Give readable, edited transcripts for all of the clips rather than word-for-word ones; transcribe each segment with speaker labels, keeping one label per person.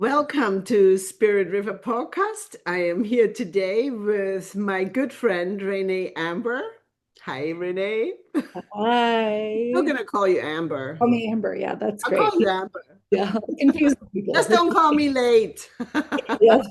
Speaker 1: Welcome to Spirit River Podcast. I am here today with my good friend Renee Amber. Hi, Renee. I'm
Speaker 2: Hi.
Speaker 1: gonna call you Amber.
Speaker 2: Call me Amber. Yeah, that's
Speaker 1: I'll call
Speaker 2: great.
Speaker 1: you Amber.
Speaker 2: Yeah, confuse people
Speaker 1: Just
Speaker 2: for
Speaker 1: don't call me late.
Speaker 2: sure. Yes.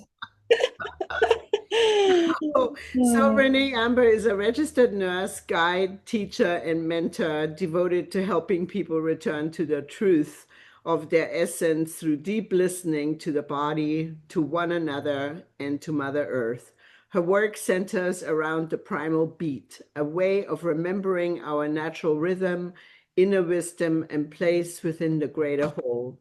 Speaker 1: So Renee Amber is a registered nurse, guide, teacher, and mentor devoted to helping people return to the truth of their essence through deep listening to the body, to one another, and to Mother Earth. Her work centers around the primal beat, a way of remembering our natural rhythm, inner wisdom, and place within the greater whole.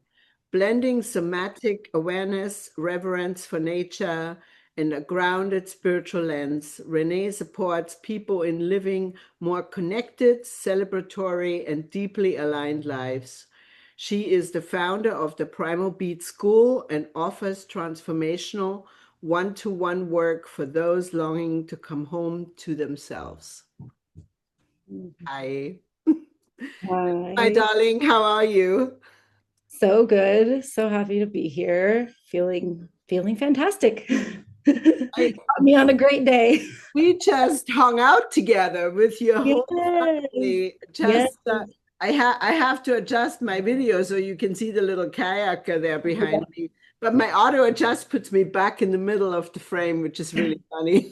Speaker 1: Blending somatic awareness, reverence for nature, and a grounded spiritual lens, Renee supports people in living more connected, celebratory, and deeply aligned lives. She is the founder of the Primal Beat School and offers transformational one-to-one work for those longing to come home to themselves. Hi, my
Speaker 2: Hi.
Speaker 1: darling, how are you?
Speaker 2: So good. So happy to be here. Feeling fantastic.
Speaker 1: I,
Speaker 2: Got me on a great day.
Speaker 1: we just hung out together with your
Speaker 2: Yes.
Speaker 1: whole family.
Speaker 2: Yes.
Speaker 1: I have to adjust my video so you can see the little kayaker there behind me. But my auto adjust puts me back in the middle of the frame, which is really funny.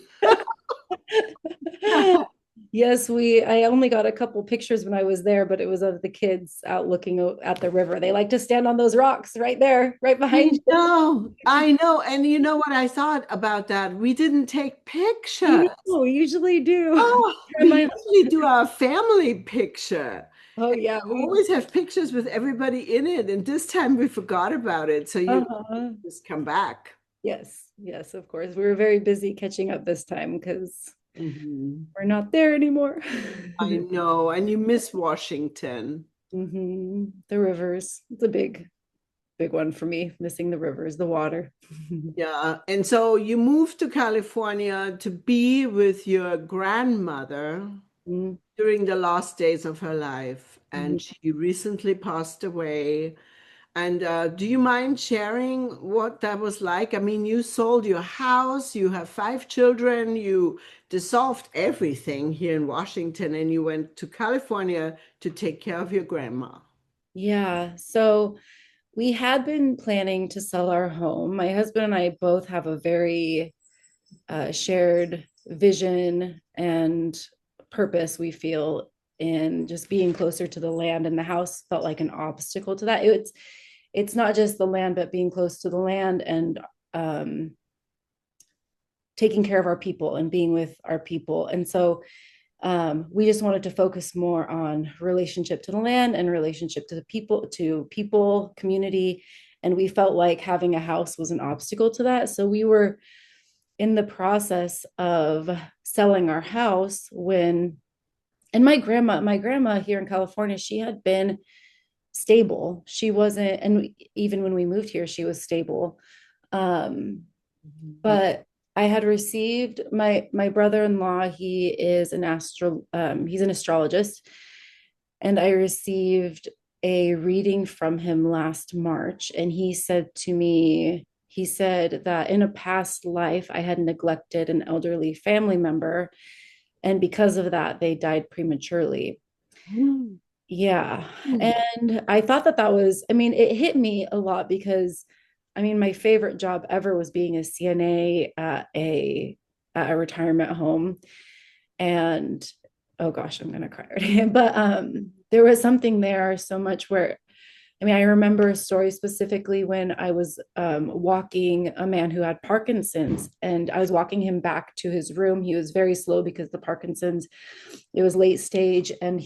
Speaker 2: Yes, I only got a couple pictures when I was there, but it was of the kids out looking at the river. They like to stand on those rocks right there, right behind you.
Speaker 1: I know. And you know what I thought about that? We didn't take
Speaker 2: I
Speaker 1: pictures.
Speaker 2: know, we usually do.
Speaker 1: Oh, we usually do our family picture.
Speaker 2: Oh
Speaker 1: And
Speaker 2: yeah,
Speaker 1: we always have pictures with everybody in it. And this time we forgot about it. So you
Speaker 2: uh-huh.
Speaker 1: just come back.
Speaker 2: Yes, yes, of course. We were very busy catching up this time because
Speaker 1: Mhm.
Speaker 2: we're not there anymore.
Speaker 1: I know. And you miss Washington.
Speaker 2: The rivers. It's a big one for me, missing the rivers, the water.
Speaker 1: Yeah. And so you moved to California to be with your grandmother
Speaker 2: Mhm,
Speaker 1: during the last days of her life.
Speaker 2: mhm.
Speaker 1: And she recently passed away. And do you mind sharing what that was like? I mean, you sold your house, you have five children, you dissolved everything here in Washington, and you went to California to take care of your grandma.
Speaker 2: Yeah, so we had been planning to sell our home. My husband and I both have a very shared vision and purpose, we feel, in just being closer to the land, and the house felt like an obstacle to that. It's not just the land, but being close to the land and um, taking care of our people and being with our people. And so we just wanted to focus more on relationship to the land and relationship to people, community. And we felt like having a house was an obstacle to that. So we were in the process of selling our house when, and my grandma here in California, she had been stable. She wasn't, and even when we moved here, she was stable. Um,
Speaker 1: Mhm.
Speaker 2: but I had received my brother-in-law, he's an astrologist, and I received a reading from him last March, and he said that in a past life I had neglected an elderly family member, and because of that, they died prematurely.
Speaker 1: Mhm.
Speaker 2: Yeah. And I thought that was, I mean, it hit me a lot because I mean, my favorite job ever was being a CNA at a retirement home. And oh gosh, I'm gonna cry already. But there was something there so much where I mean, I remember a story specifically when I was walking a man who had Parkinson's, and I was walking him back to his room. He was very slow because the Parkinson's, it was late stage, and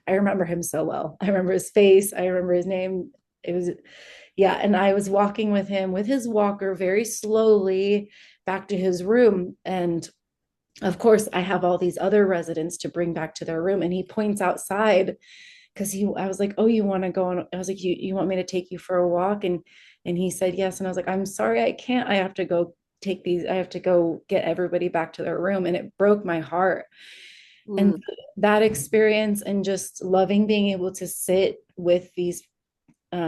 Speaker 2: I remember him so well. I remember his face. I remember his name. It was, yeah. And I was walking with him with his walker very slowly back to his room. And of course, I have all these other residents to bring back to their room. And he points outside because I was like, oh, you want to go on? I was like, you want me to take you for a walk? And he said yes. And I was like, I'm sorry, I can't. I have to go I have to go get everybody back to their room. And it broke my heart. And
Speaker 1: Mhm.
Speaker 2: that experience and just loving being able to sit with these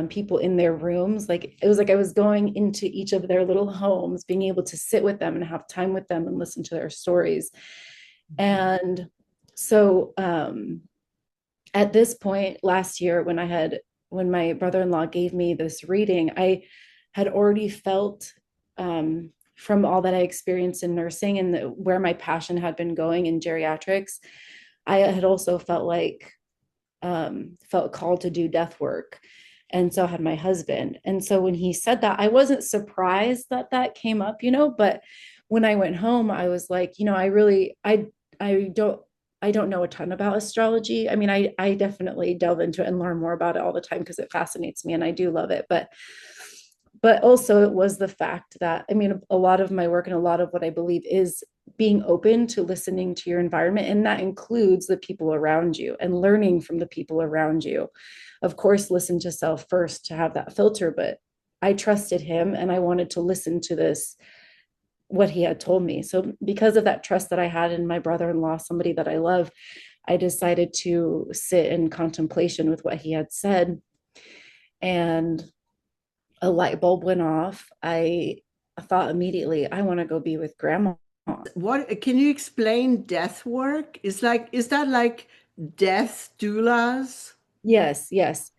Speaker 2: people in their rooms. Like it was like I was going into each of their little homes, being able to sit with them and have time with them and listen to their stories. And so at this point last year, when my brother-in-law gave me this reading, I had already felt from all that I experienced in nursing and where my passion had been going in geriatrics, I had also felt called to do death work. And so had my husband. And so when he said that, I wasn't surprised that that came up, but when I went home, I was like, I don't, I don't know a ton about astrology. I mean, I definitely delve into it and learn more about it all the time because it fascinates me and I do love it. But also it was the fact that, I mean, a lot of my work and a lot of what I believe is being open to listening to your environment. And that includes the people around you and learning from the people around you. Of course, listen to self first to have that filter, but I trusted him and I wanted to listen to what he had told me. So because of that trust that I had in my brother-in-law, somebody that I love, I decided to sit in contemplation with what he had said. And a light bulb went off. I thought immediately, I want to go be with grandma.
Speaker 1: What can you explain death work? Is that like death doulas?
Speaker 2: Yes, yes,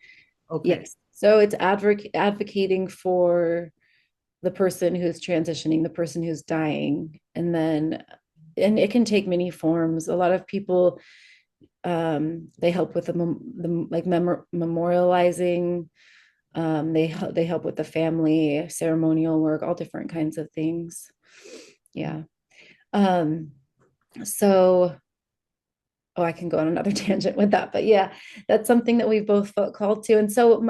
Speaker 1: Okay.
Speaker 2: yes. So it's advocating for the person who's transitioning, the person who's dying. And it can take many forms. A lot of people, they help with memorializing. They help with the family ceremonial work, all different kinds of things. Yeah. Um, so, oh, I can go on another tangent with that, but yeah, that's something that we've both felt called to. And so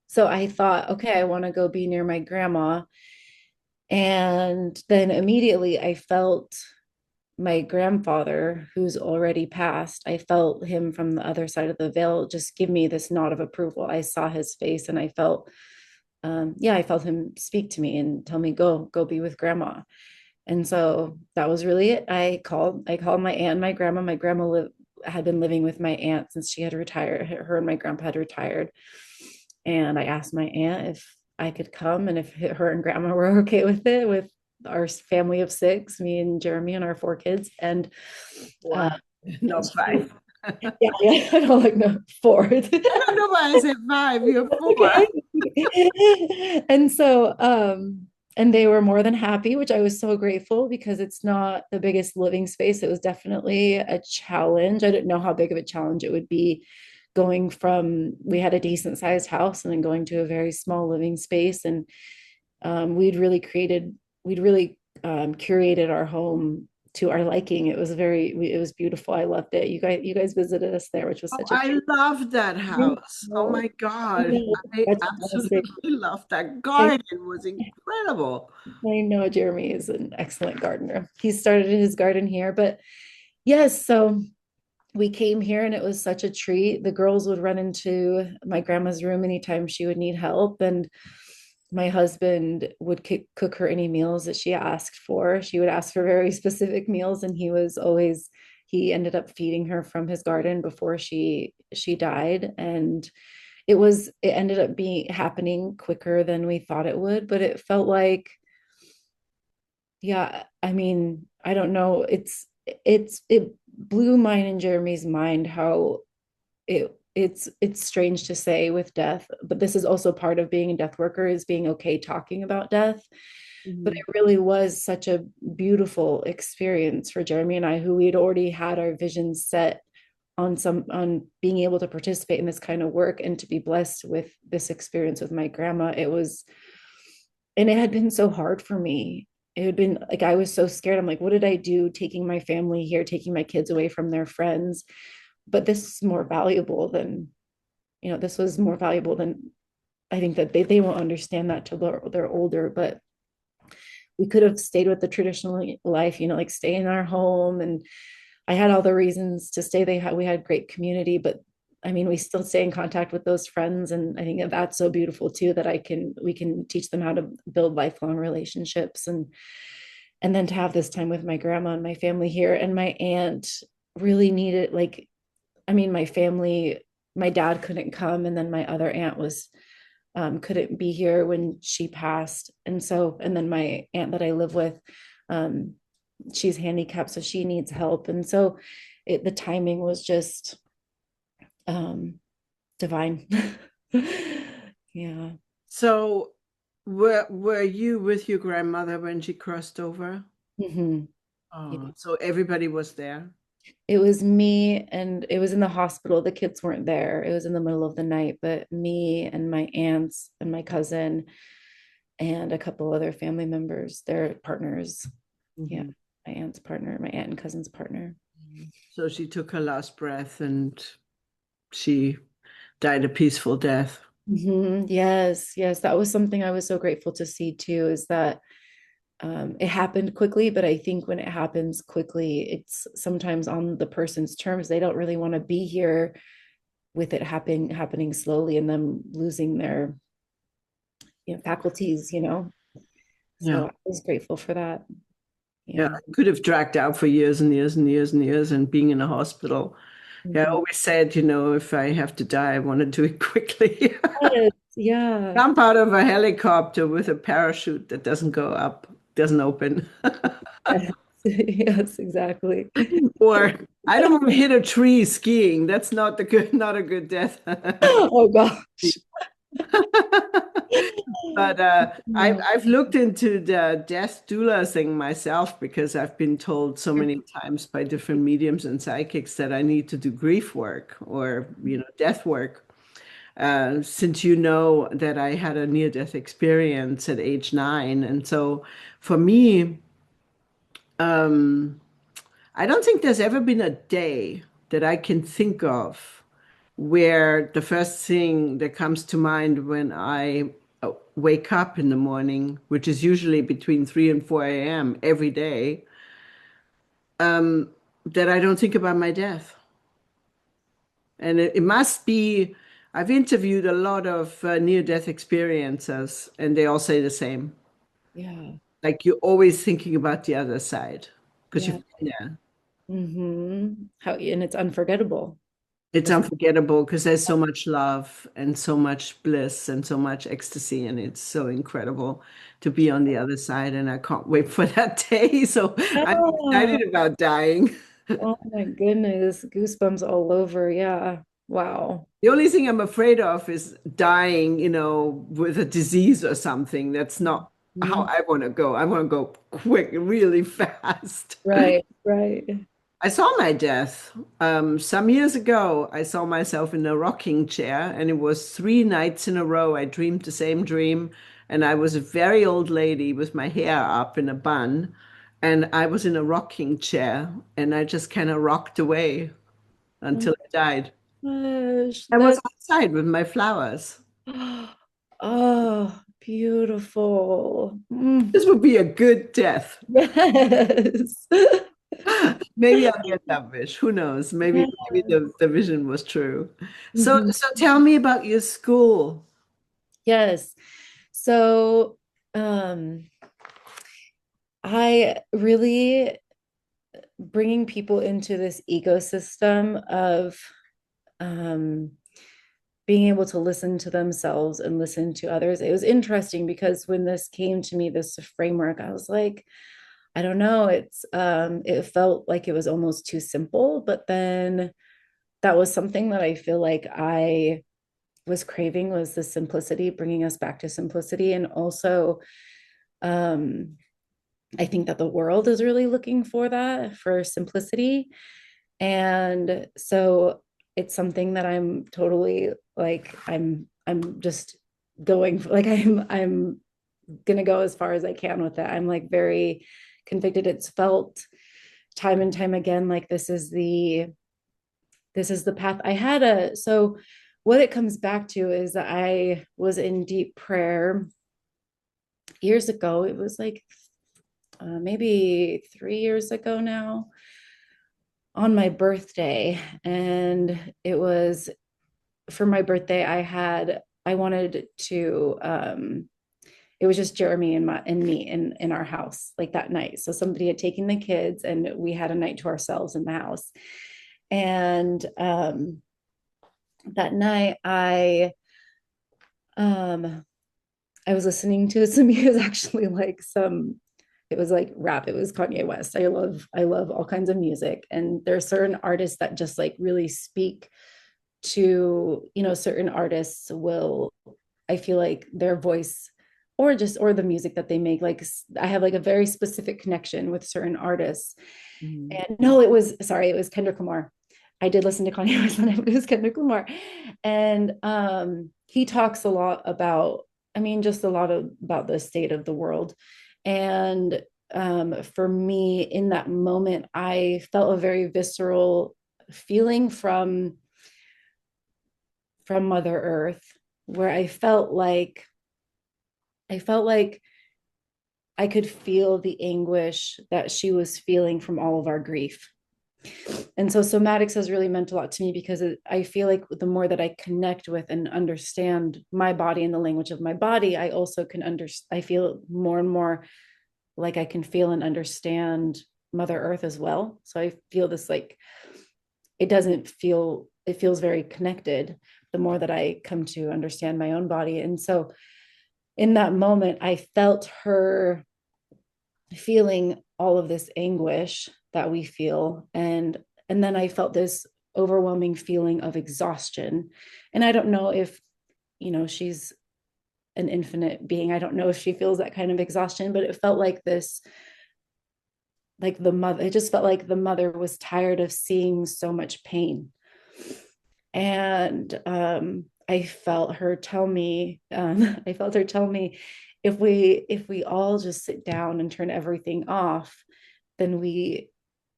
Speaker 2: so I thought, okay, I want to go be near my grandma. And then immediately I felt my grandfather, who's already passed, I felt him from the other side of the veil just give me this nod of approval. I saw his face and I felt, yeah, I felt him speak to me and tell me, go be with grandma. And so that was really it. I called my aunt and my grandma. My grandma had been living with my aunt since she had retired. Her and my grandpa had retired. And I asked my aunt if I could come and if her and grandma were okay with it, with our family of six, me and Jeremy and our four kids. And
Speaker 1: Wow.
Speaker 2: uh,
Speaker 1: No,
Speaker 2: she,
Speaker 1: five.
Speaker 2: yeah, I don't like no four.
Speaker 1: I don't know why I said five. You're four.
Speaker 2: Okay. And so, and they were more than happy, which I was so grateful because it's not the biggest living space. It was definitely a challenge. I didn't know how big of a challenge it would be going from, we had a decent sized house and then going to a very small living space. And we'd really curated our home to our liking. It was beautiful. I loved it. You guys visited us there, which was
Speaker 1: Oh,
Speaker 2: such a
Speaker 1: I
Speaker 2: treat.
Speaker 1: love that house. Oh my God. I
Speaker 2: That's
Speaker 1: absolutely
Speaker 2: fantastic.
Speaker 1: love that
Speaker 2: I
Speaker 1: garden. It was incredible.
Speaker 2: I know Jeremy is an excellent gardener. He started his garden here, but yes, so we came here and it was such a treat. The girls would run into my grandma's room anytime she would need help, and my husband would cook her any meals that she asked for. She would ask for very specific meals, and he ended up feeding her from his garden before she died. And it ended up being happening quicker than we thought it would, but it felt like, yeah, I mean, I don't know. It blew mine and Jeremy's mind how it's strange to say with death, but this is also part of being a death worker, is being okay talking about death. But
Speaker 1: Mhm.
Speaker 2: it really was such a beautiful experience for Jeremy and I, who we had already had our visions set on being able to participate in this kind of work and to be blessed with this experience with my grandma. And it had been so hard for me. It had been like, I was so scared. I'm like, what did I do taking my family here, taking my kids away from their friends? But this is more valuable than, this was more valuable than, I think that they won't understand that till they're older. But we could have stayed with the traditional life, like stay in our home. And I had all the reasons to stay. We had great community, but I mean, we still stay in contact with those friends. And I think that that's so beautiful too, that we can teach them how to build lifelong relationships. And then to have this time with my grandma and my family here, and my aunt really needed, like, I mean, my family my dad couldn't come, and then my other aunt was couldn't be here when she passed. And then my aunt that I live with, um, she's handicapped, so she needs help. And so the timing was just um, divine. Yeah.
Speaker 1: So were you with your grandmother when she crossed over?
Speaker 2: Mhm.
Speaker 1: Oh,
Speaker 2: Yeah.
Speaker 1: so everybody was there.
Speaker 2: It was me, and it was in the hospital. The kids weren't there. It was in the middle of the night, but me and my aunts and my cousin and a couple other family members, their partners. Yeah.
Speaker 1: Mhm.
Speaker 2: My aunt's partner, my aunt and cousin's partner.
Speaker 1: So she took her last breath and she died a peaceful death.
Speaker 2: Yes, yes, that was something I was so grateful to see too, is that it happened quickly, but I think when it happens quickly, it's sometimes on the person's terms. They don't really want to be here with it happening slowly and them losing their faculties, you know.
Speaker 1: Yeah.
Speaker 2: So I was grateful for that.
Speaker 1: Yeah.
Speaker 2: Yeah.
Speaker 1: I could have dragged out for years and years and years and years and being in a hospital. Yeah, I
Speaker 2: Mhm.
Speaker 1: always said, if I have to die, I want to do it quickly.
Speaker 2: Yes, yeah.
Speaker 1: Jump out of a helicopter with a parachute that doesn't go up, doesn't open.
Speaker 2: Yes, yes, exactly.
Speaker 1: Or I don't want to hit a tree skiing. That's not a good death.
Speaker 2: Oh gosh.
Speaker 1: But I've looked into the death doula thing myself because I've been told so many times by different mediums and psychics that I need to do grief work or death work. Since you know that I had a near-death experience at age 9, and so for me, I don't think there's ever been a day that I can think of where the first thing that comes to mind when I wake up in the morning, which is usually between 3 and 4 a.m. every day, that I don't think about my death. And it must be, I've interviewed a lot of near-death experiences, and they all say the same.
Speaker 2: Yeah.
Speaker 1: Like you're always thinking about the other side because
Speaker 2: Yeah.
Speaker 1: you've been there.
Speaker 2: How and it's unforgettable.
Speaker 1: It's
Speaker 2: It's
Speaker 1: unforgettable because there's so much love and so much bliss and so much ecstasy, and it's so incredible to be on the other side. And I can't wait for that day. So I'm
Speaker 2: yeah.
Speaker 1: excited about dying.
Speaker 2: Oh my goodness, goosebumps all over. Yeah. Wow.
Speaker 1: The only thing I'm afraid of is dying, with a disease or something. That's not how
Speaker 2: Mhm.
Speaker 1: I want to go. I want to go quick, really fast.
Speaker 2: Right, right.
Speaker 1: I saw my death. Some years ago, I saw myself in a rocking chair, and it was 3 nights in a row. I dreamed the same dream, and I was a very old lady with my hair up in a bun, and I was in a rocking chair, and I just kind of rocked away
Speaker 2: Oh
Speaker 1: until I died.
Speaker 2: my gosh,
Speaker 1: I was
Speaker 2: that
Speaker 1: outside with my flowers.
Speaker 2: oh, beautiful. Mm,
Speaker 1: This would be a good death.
Speaker 2: yes.
Speaker 1: Maybe I'll get that wish. Who knows?
Speaker 2: Yeah.
Speaker 1: Maybe the vision was true. So
Speaker 2: Mhm.
Speaker 1: so tell me about your school.
Speaker 2: Yes. So, um, I really bringing people into this ecosystem of um, being able to listen to themselves and listen to others. It was interesting because when this came to me, this framework, I was like, I don't know, it felt like it was almost too simple, but then that was something that I feel like I was craving, was the simplicity, bringing us back to simplicity. And also um I think that the world is really looking for that, for simplicity. And so it's something that I'm totally like I'm just going for, like I'm gonna go as far as I can with it. I'm like very convicted. It's felt time and time again like this is the path. I had a so what it comes back to is that I was in deep prayer years ago. It was like maybe 3 years ago now, on my birthday. And it was for my birthday, I wanted to it was just Jeremy and me in our house like that night. So somebody had taken the kids and we had a night to ourselves in the house. And that night um I was listening to some music, actually like some, it was like rap, it was Kanye West. I love all kinds of music, and there are certain artists that just like really speak to, certain artists will, I feel like their voice, or the music that they make, like I have like a very specific connection with certain artists.
Speaker 1: Mhm.
Speaker 2: And no, it was Kendrick Lamar. I did listen to Kanye West, and it was Kendrick Lamar. And he talks a lot about, I mean, just a lot about the state of the world. And for me, in that moment, I felt a very visceral feeling from Mother Earth, where I felt like I could feel the anguish that she was feeling from all of our grief. And so somatics has really meant a lot to me, because I feel like the more that I connect with and understand my body and the language of my body, I also can I feel more and more like I can feel and understand Mother Earth as well. So I feel this, like, it feels very connected the more that I come to understand my own body. And so in that moment, I felt her feeling all of this anguish that we feel, and then I felt this overwhelming feeling of exhaustion. And I don't know if, she's an infinite being, I don't know if she feels that kind of exhaustion, but it felt like this, like the mother, it just felt like the mother was tired of seeing so much pain. And I felt her tell me, if we all just sit down and turn everything off, then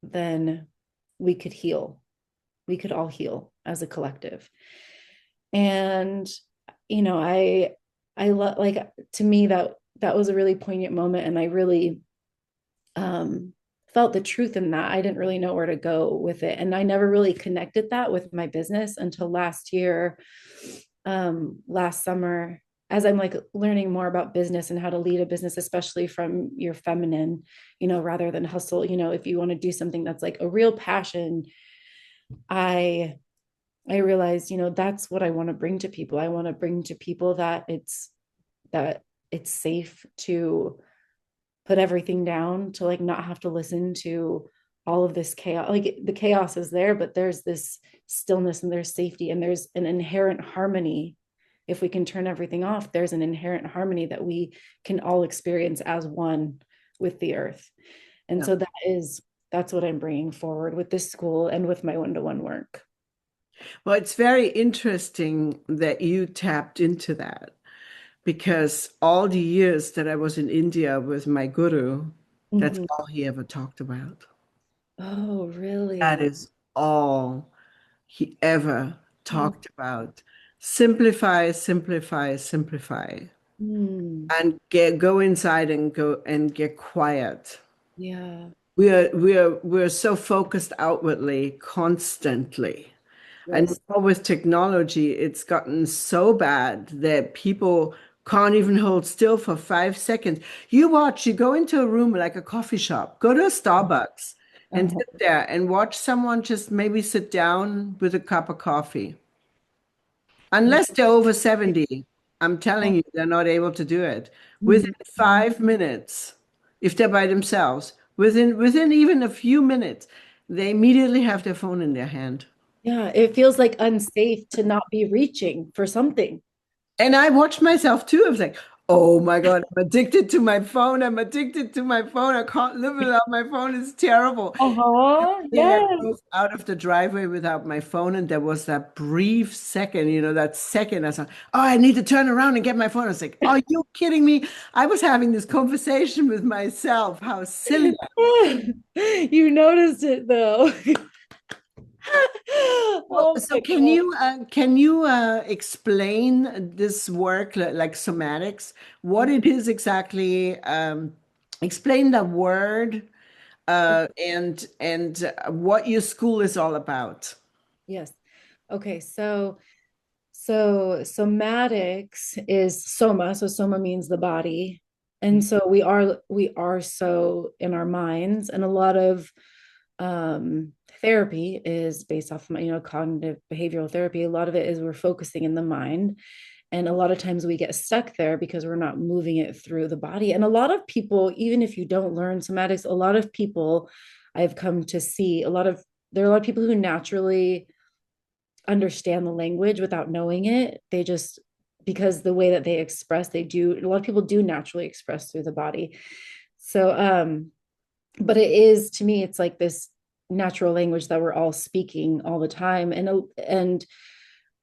Speaker 2: then we could heal. We could all heal as a collective. And I love, like, to me, that was a really poignant moment, and I really um felt the truth in that. I didn't really know where to go with it, and I never really connected that with my business until last year, last summer, as I'm like learning more about business and how to lead a business, especially from your feminine, rather than hustle. If you want to do something that's like a real passion, I I realized, that's what I want to bring to people. I want to bring to people that it's safe to put everything down, to like not have to listen to all of this chaos. Like, the chaos is there, but there's this stillness, and there's safety, and there's an inherent harmony. If we can turn everything off, there's an inherent harmony that we can all experience as one with the earth. And
Speaker 1: Yeah.
Speaker 2: so that's what I'm bringing forward with this school and with my one-to-one work.
Speaker 1: Well, it's very interesting that you tapped into that because all the years that I was in India with my guru, that's
Speaker 2: Mhm.
Speaker 1: all he ever talked about.
Speaker 2: Oh,
Speaker 1: That
Speaker 2: really?
Speaker 1: is all he ever
Speaker 2: Oh,
Speaker 1: talked about. Simplify, simplify, simplify,
Speaker 2: mm,
Speaker 1: and go inside and go and get quiet.
Speaker 2: yeah.
Speaker 1: We're so focused outwardly constantly. And
Speaker 2: Yes.
Speaker 1: now with technology, it's gotten so bad that people can't even hold still for 5 seconds. You go into a room like a coffee shop, go to a Starbucks and
Speaker 2: Uh-huh.
Speaker 1: sit there and watch someone just maybe sit down with a cup of coffee.
Speaker 2: Yeah.
Speaker 1: Unless they're over 70, I'm telling you, they're not able to do it. Within
Speaker 2: Mhm.
Speaker 1: 5 minutes, if they're by themselves, within even a few minutes, they immediately have their phone in their hand.
Speaker 2: Yeah, it feels like unsafe to not be reaching for something.
Speaker 1: And I watched myself too. I was like, oh my God, I'm addicted to my phone. I'm addicted to my phone. I can't live without my phone. It's terrible.
Speaker 2: Uh-huh.
Speaker 1: Then I
Speaker 2: Yes.
Speaker 1: drove out of the driveway without my phone, and there was that brief second, that second I thought, oh, I need to turn around and get my phone. I was like, are you kidding me? I was having this conversation with myself. How silly.
Speaker 2: You noticed it though.
Speaker 1: Well,
Speaker 2: Oh
Speaker 1: so
Speaker 2: my
Speaker 1: can you explain this work like somatics, what
Speaker 2: God.
Speaker 1: it is exactly? Explain the word and what your school is all about.
Speaker 2: Yes. Okay, so somatics is soma. So soma means the body. And so we are so in our minds, and a lot of therapy is based off, cognitive behavioral therapy. A lot of it is we're focusing in the mind. And a lot of times we get stuck there because we're not moving it through the body. And a lot of people, even if you don't learn somatics, a lot of people I've come to see, there are a lot of people who naturally understand the language without knowing it. They just, because the way that they express, a lot of people do naturally express through the body. So, but it is, to me, it's like this natural language that we're all speaking all the time.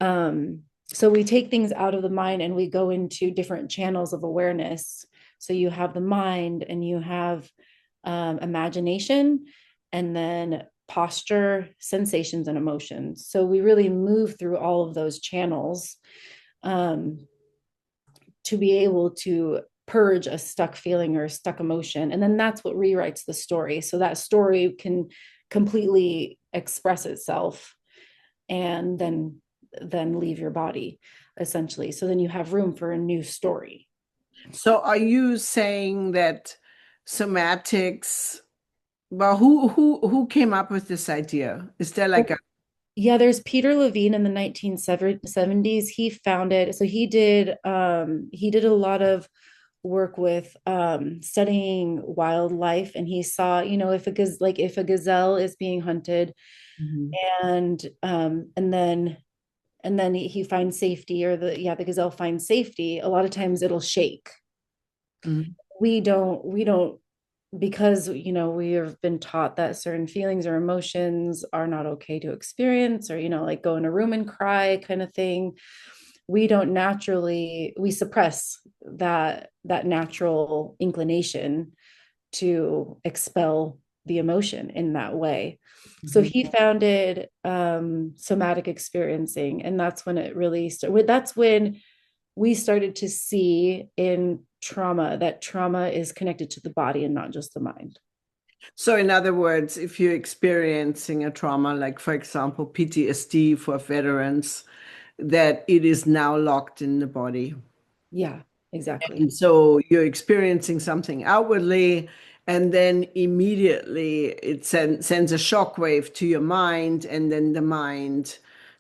Speaker 2: Um, so we take things out of the mind and we go into different channels of awareness. So you have the mind and you have imagination, and then posture, sensations, and emotions. So we really move through all of those channels um, to be able to purge a stuck feeling or a stuck emotion. And then that's what rewrites the story. So that story can completely express itself and then leave your body, essentially. So then you have room for a new story.
Speaker 1: So are you saying that somatics, well, who came up with this idea? Is there like a
Speaker 2: Yeah, there's Peter Levine in the 1970s. He founded, so he did a lot of work with studying wildlife, and he saw, if a gazelle is being hunted,
Speaker 1: Mhm.
Speaker 2: and then he finds safety, or the gazelle finds safety, a lot of times it'll shake.
Speaker 1: Mhm.
Speaker 2: We don't because we have been taught that certain feelings or emotions are not okay to experience, or like go in a room and cry kind of thing. We suppress that natural inclination to expel the emotion in that way. So
Speaker 1: Mhm.
Speaker 2: he founded somatic experiencing, and that's when it really started. That's when we started to see in trauma that trauma is connected to the body and not just the mind.
Speaker 1: So in other words, if you're experiencing a trauma, like for example, PTSD for veterans, that it is now locked in the body.
Speaker 2: Yeah, exactly.
Speaker 1: And so you're experiencing something outwardly, and then immediately it sends a shockwave to your mind, and then the mind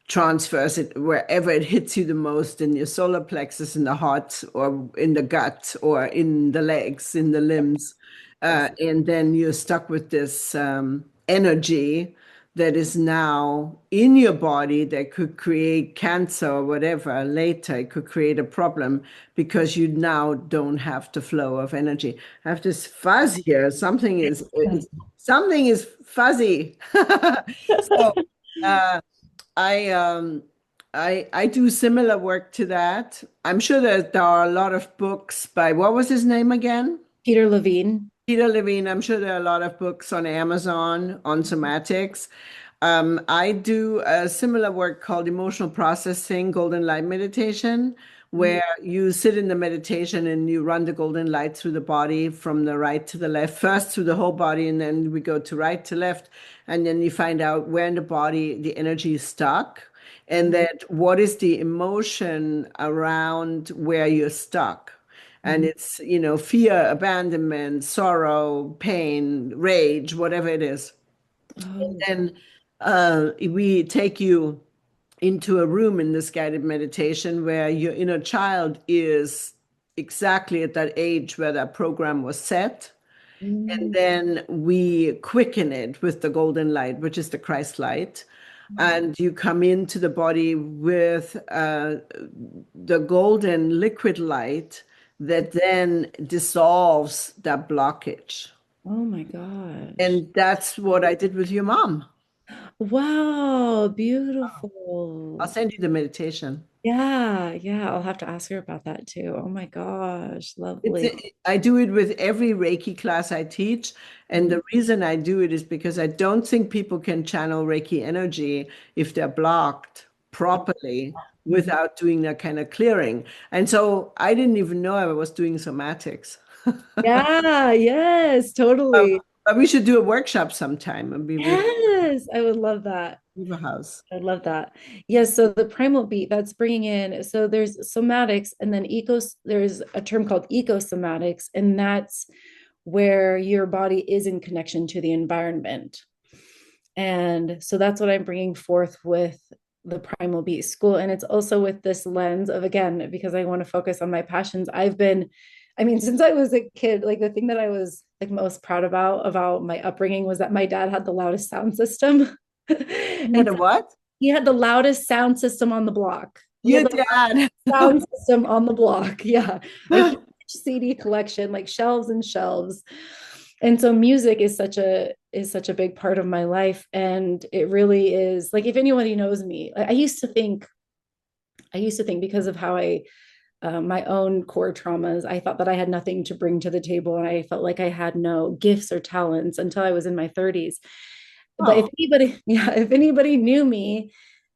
Speaker 1: transfers it wherever it hits you the most, in your solar plexus, in the heart, or in the gut, or in the legs, in the limbs.
Speaker 2: Yes.
Speaker 1: And then you're stuck with this energy that is now in your body that could create cancer or whatever later. It could create a problem because you now don't have the flow of energy. I have this fuzz here. Something is fuzzy. So uh, I I do similar work to that. I'm sure that there are a lot of books by what was his name again?
Speaker 2: Peter Levine.
Speaker 1: Peter Levine. I'm sure there are a lot of books on Amazon on somatics. I do a similar work called emotional processing, golden light meditation,
Speaker 2: Mm,
Speaker 1: where you sit in the meditation and you run the golden light through the body from the right to the left, first through the whole body, and then we go to right to left. And then you find out where in the body the energy is stuck, and that what is the emotion around where you're stuck. And
Speaker 2: mhm.
Speaker 1: it's, fear, abandonment, sorrow, pain, rage, whatever it is.
Speaker 2: Oh.
Speaker 1: Then we take you into a room in this guided meditation where your inner child is exactly at that age where that program was set. And
Speaker 2: Mm,
Speaker 1: then we quicken it with the golden light, which is the Christ light. And you come into the body with the golden liquid light that then dissolves that blockage.
Speaker 2: oh my gosh.
Speaker 1: And that's what I did with your mom.
Speaker 2: Wow,
Speaker 1: I'll
Speaker 2: beautiful.
Speaker 1: send you the meditation.
Speaker 2: Yeah, yeah, I'll have to ask her about that too. Oh my gosh,
Speaker 1: It's
Speaker 2: lovely.
Speaker 1: I do it with every Reiki class I teach, and
Speaker 2: Mhm.
Speaker 1: the reason I do it is because I don't think people can channel Reiki energy if they're blocked properly
Speaker 2: Mhm.
Speaker 1: without doing that kind of clearing. And so I didn't even know I was doing somatics.
Speaker 2: Yeah, yes,
Speaker 1: Um,
Speaker 2: totally.
Speaker 1: but we should do a workshop sometime and be really
Speaker 2: Yes, I would love that.
Speaker 1: leave a house.
Speaker 2: I love that. Yes, so the primal beat, that's bringing in, so there's somatics, and then there's a term called ecosomatics, and that's where your body is in connection to the environment. And so that's what I'm bringing forth with the Primal Beat School. And it's also with this lens of, again, because I want to focus on my passions. I mean, since I was a kid, like the thing that I was like most proud about my upbringing was that my dad had the loudest sound system.
Speaker 1: You had
Speaker 2: And
Speaker 1: a
Speaker 2: so
Speaker 1: what?
Speaker 2: he had the loudest sound system on the block. We had
Speaker 1: Your
Speaker 2: the
Speaker 1: dad.
Speaker 2: sound system on the block. Yeah. A huge CD collection, like shelves and shelves. And so music is such a big part of my life. And it really is like if anybody knows me, I used to think because of how I my own core traumas, I thought that I had nothing to bring to the table and I felt like I had no gifts or talents until I was in my 30s. But if
Speaker 1: Oh,
Speaker 2: anybody, yeah, if anybody knew me,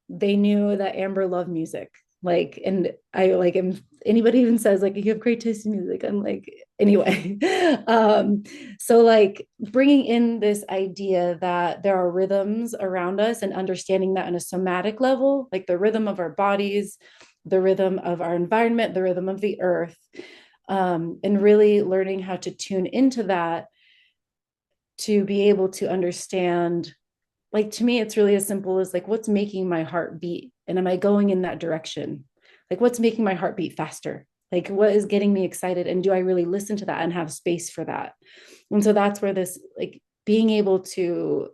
Speaker 2: they knew that Amber loved music. Like, and I like, and anybody even says like you have great taste in music, I'm like, anyway. um, so like bringing in this idea that there are rhythms around us and understanding that on a somatic level, like the rhythm of our bodies, the rhythm of our environment, the rhythm of the earth, and really learning how to tune into that to be able to understand, like to me it's really as simple as like what's making my heart beat and am I going in that direction, like what's making my heart beat faster, like what is getting me excited and do I really listen to that and have space for that. And so that's where this like being able to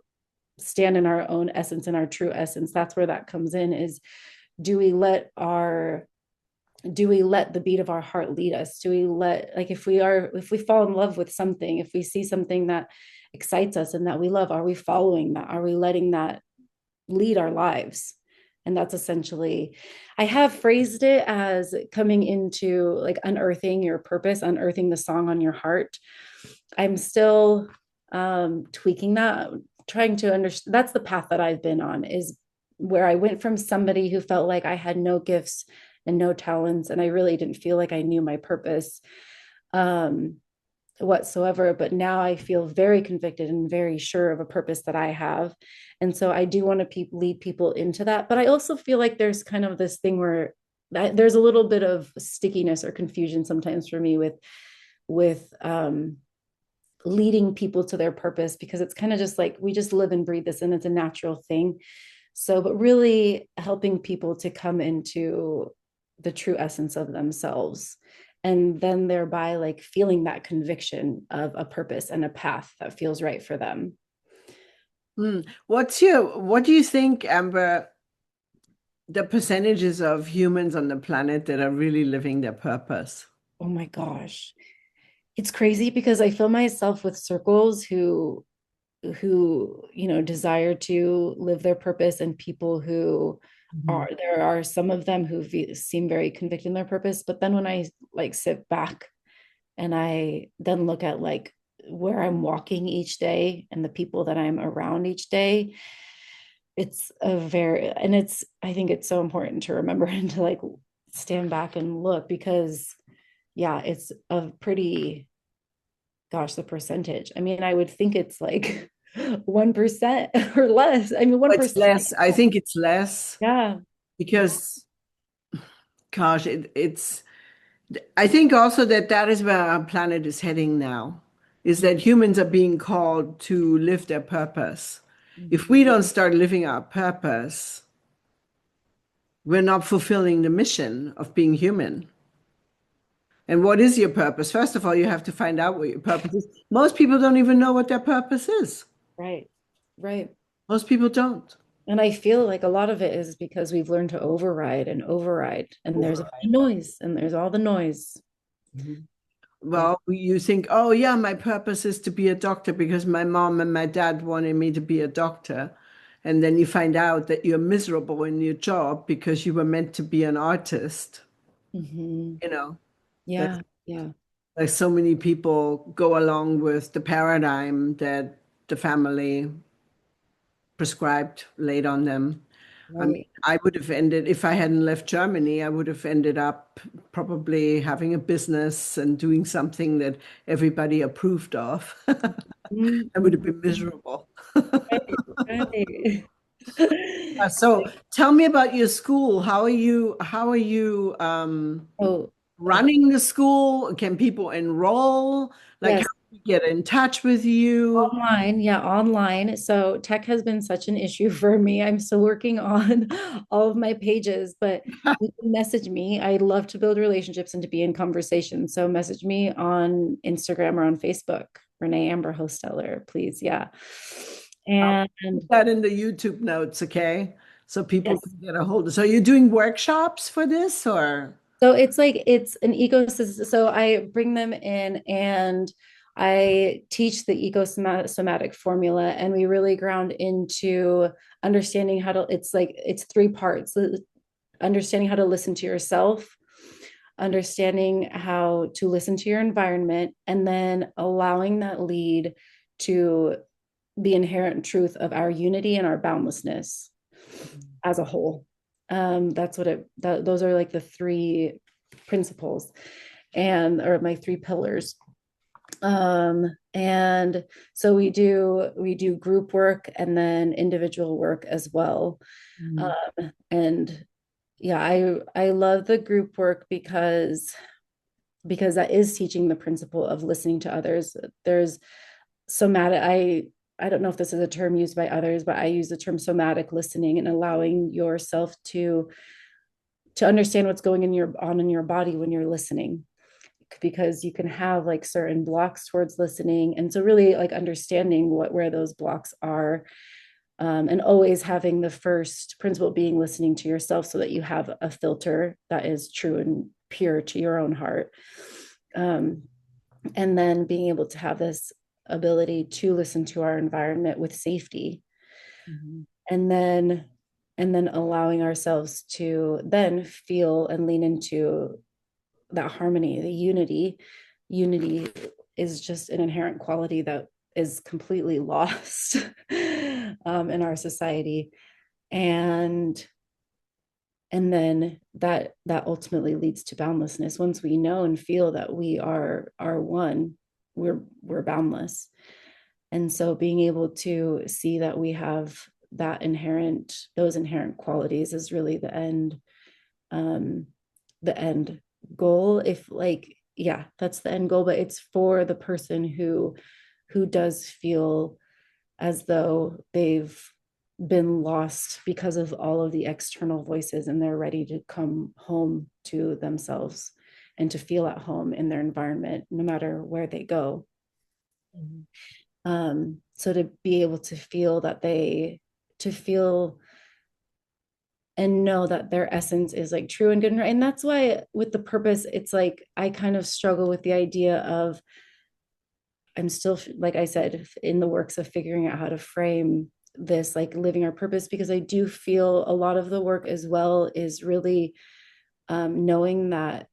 Speaker 2: stand in our own essence and our true essence, that's where that comes in is do we let our do we let the beat of our heart lead us, do we let like if we fall in love with something, if we see something that excites us and that we love, are we following that, are we letting that lead our lives. And that's essentially, I have phrased it as coming into like unearthing your purpose, unearthing the song on your heart. I'm still tweaking that, trying to understand. That's the path that I've been on, is where I went from somebody who felt like I had no gifts and no talents, and I really didn't feel like I knew my purpose um, whatsoever. But now I feel very convicted and very sure of a purpose that I have. And so I do want to lead people into that. But I also feel like there's kind of this thing where there's a little bit of stickiness or confusion sometimes for me with leading people to their purpose, because it's kind of just like we just live and breathe this and it's a natural thing. So, but really helping people to come into the true essence of themselves, and then thereby like feeling that conviction of a purpose and a path that feels right for them.
Speaker 1: what do you think, Amber, the percentages of humans on the planet that are really living their purpose?
Speaker 2: Oh my gosh. It's crazy because I fill myself with circles who desire to live their purpose, and people who
Speaker 1: Mhm.
Speaker 2: are there are some of them who seem very convicted in their purpose, but then when I like sit back and I then look at like where I'm walking each day and the people that I'm around each day, it's a very, and it's, I think it's so important to remember and to like stand back and look, because yeah, it's a pretty, gosh, the percentage. I mean, I would think it's like 1% or less. I mean,
Speaker 1: Oh, it's
Speaker 2: 1%.
Speaker 1: less. I think it's less
Speaker 2: Yeah.
Speaker 1: because, gosh, I think also that that is where our planet is heading now, is that humans are being called to live their purpose. If
Speaker 2: Mhm.
Speaker 1: we don't start living our purpose, we're not fulfilling the mission of being human. And what is your purpose? First of all, you have to find out what your purpose is. Most people don't even know what their purpose is.
Speaker 2: Right. Right.
Speaker 1: Most people don't.
Speaker 2: And I feel like a lot of it is because we've learned to override and override, and there's all the
Speaker 1: Override.
Speaker 2: noise, and there's all the noise.
Speaker 1: Mhm.
Speaker 2: Yeah.
Speaker 1: Well, you think, oh, yeah, my purpose is to be a doctor because my mom and my dad wanted me to be a doctor. And then you find out that you're miserable in your job because you were meant to be an artist.
Speaker 2: Hmm.
Speaker 1: You know, like,
Speaker 2: Yeah. Yeah.
Speaker 1: like so many people go along with the paradigm that the family prescribed, laid on them. I mean,
Speaker 2: Right.
Speaker 1: I would have ended, if I hadn't left Germany, I would have ended up probably having a business and doing something that everybody approved of. I would
Speaker 2: Mhm.
Speaker 1: have been miserable.
Speaker 2: Right. Right.
Speaker 1: So tell me about your school. How are you
Speaker 2: Oh,
Speaker 1: running the school? Can people enroll? Like, how
Speaker 2: yes.
Speaker 1: get in touch with you?
Speaker 2: Online, yeah, online. So tech has been such an issue for me. I'm still working on all of my pages, but you can message me. I love to build relationships and to be in conversation. So message me on Instagram or on Facebook, Renee Amber Hosteller, please. Yeah.
Speaker 1: I'll
Speaker 2: And
Speaker 1: put that in the YouTube notes, okay? So people
Speaker 2: yes.
Speaker 1: can get a hold of. So you're doing workshops for this or?
Speaker 2: So it's like it's an ecosystem. So I bring them in and I teach the ecosomatic formula, and we really ground into understanding how to, it's like it's three parts: understanding how to listen to yourself, understanding how to listen to your environment, and then allowing that lead to the inherent truth of our unity and our boundlessness as a whole. That's what those are like the three principles and or my three pillars. And so we do group work and then individual work as well.
Speaker 1: Mhm.
Speaker 2: And yeah, I love the group work because that is teaching the principle of listening to others. There's somatic, I don't know if this is a term used by others, but I use the term somatic listening and allowing yourself to understand what's going in your body when you're listening, because you can have like certain blocks towards listening, and so really like understanding where those blocks are, and always having the first principle being listening to yourself so that you have a filter that is true and pure to your own heart, um, and then being able to have this ability to listen to our environment with safety,
Speaker 1: Mhm.
Speaker 2: and then allowing ourselves to then feel and lean into that harmony, the unity is just an inherent quality that is completely lost in our society, and then that ultimately leads to boundlessness. Once we know and feel that we are one, we're boundless. And so being able to see that we have those inherent qualities is really um the end goal. If like, yeah, that's the end goal, but it's for the person who does feel as though they've been lost because of all of the external voices, and they're ready to come home to themselves and to feel at home in their environment no matter where they go.
Speaker 1: Mhm.
Speaker 2: So to be able to feel that to feel and know that their essence is like true and good and right. And that's why with the purpose, it's like I kind of struggle with the idea of, I'm still, like I said, in the works of figuring out how to frame this, like living our purpose, because I do feel a lot of the work as well is really knowing that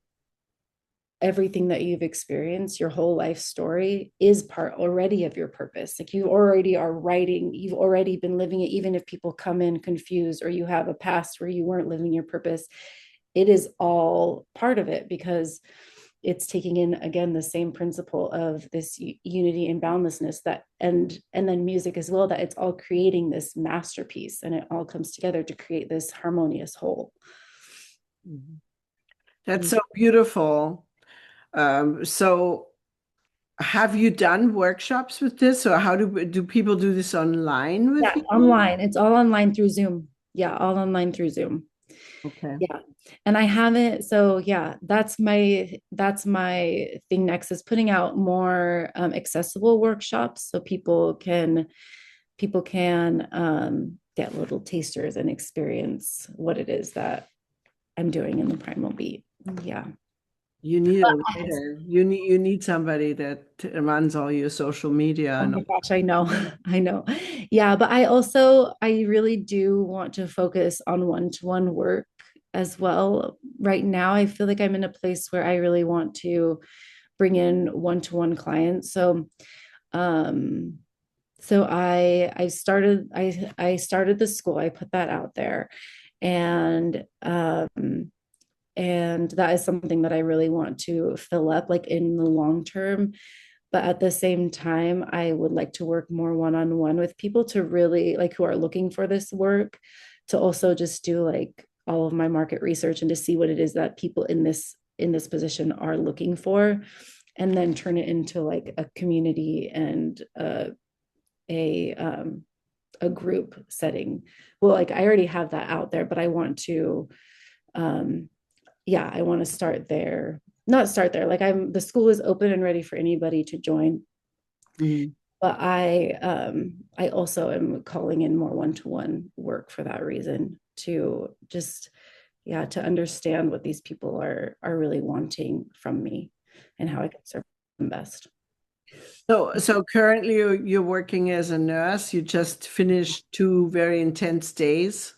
Speaker 2: everything that you've experienced, your whole life story, is part already of your purpose. Like you already are writing, you've already been living it, even if people come in confused or you have a past where you weren't living your purpose. It is all part of it, because it's taking in again the same principle of this unity and boundlessness, that and then music as well, that it's all creating this masterpiece and it all comes together to create this harmonious whole.
Speaker 1: Mhm. That's so beautiful. So have you done workshops with this, or how do people do this online
Speaker 2: Yeah,
Speaker 1: with you?
Speaker 2: online. It's all online through Zoom. Yeah, all online through Zoom.
Speaker 1: Okay.
Speaker 2: Yeah. And I haven't, so yeah, that's my thing next, is putting out more accessible workshops so people can get little tasters and experience what it is that I'm doing in the Primal Beat. Yeah.
Speaker 1: You need a writer. You need somebody that runs all your social media
Speaker 2: Oh
Speaker 1: and
Speaker 2: my
Speaker 1: all.
Speaker 2: gosh, I know. I know. Yeah, but I really do want to focus on one-to-one work as well. Right now, I feel like I'm in a place where I really want to bring in one-to-one clients. Um, so I started the school. I put that out there, and that is something that I really want to fill up, like in the long term. But at the same time, I would like to work more one-on-one with people, to really like who are looking for this work, to also just do like all of my market research and to see what it is that people in this position are looking for, and then turn it into like a community and a a group setting. Well, like I already have that out there, but I want to um yeah, I want to start there. Not start there. Like the school is open and ready for anybody to join.
Speaker 1: Mm.
Speaker 2: But I also am calling in more one-to-one work for that reason to just yeah, to understand what these people are really wanting from me and how I can serve them best.
Speaker 1: So currently you're working as a nurse. You just finished two very intense days.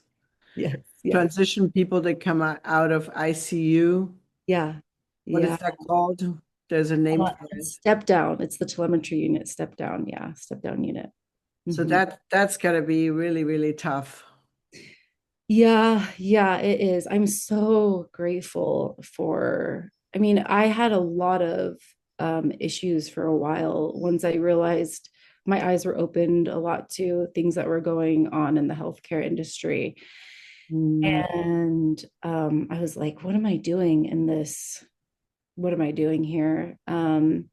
Speaker 2: Yes, yes.
Speaker 1: Transition people that come out of ICU.
Speaker 2: Yeah.
Speaker 1: What is
Speaker 2: Yeah.
Speaker 1: that called? There's a name for it.
Speaker 2: Step down. It's the telemetry unit, step down. Yeah, step down unit.
Speaker 1: So
Speaker 2: Mhm.
Speaker 1: that's got to be really, really tough.
Speaker 2: Yeah, yeah, it is. I'm so grateful for, I mean, I had a lot of issues for a while. Once I realized my eyes were opened a lot to things that were going on in the healthcare industry.
Speaker 1: Mm,
Speaker 2: And I was like, what am I doing in this? What am I doing here?
Speaker 1: mhm.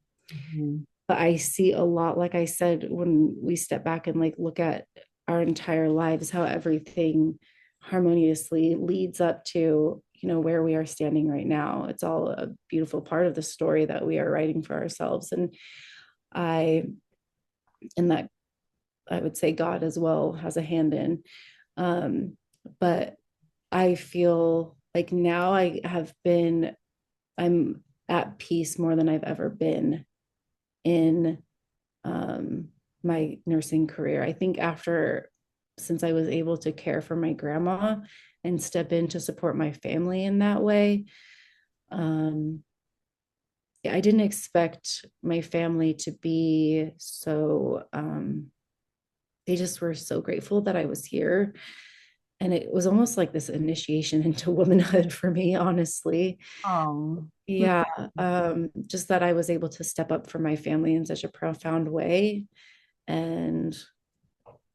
Speaker 2: But I see a lot, like I said, when we step back and like look at our entire lives, how everything harmoniously leads up to, you know, where we are standing right now. It's all a beautiful part of the story that we are writing for ourselves. And I, and that I would say God as well has a hand in. Um, but I feel like now I'm at peace more than I've ever been in um, my nursing career. I think since I was able to care for my grandma and step in to support my family in that way, um, I didn't expect my family to be so, they just were so grateful that I was here. And it was almost like this initiation into womanhood for me, honestly.
Speaker 1: Oh.
Speaker 2: Yeah, just that I was able to step up for my family in such a profound way. And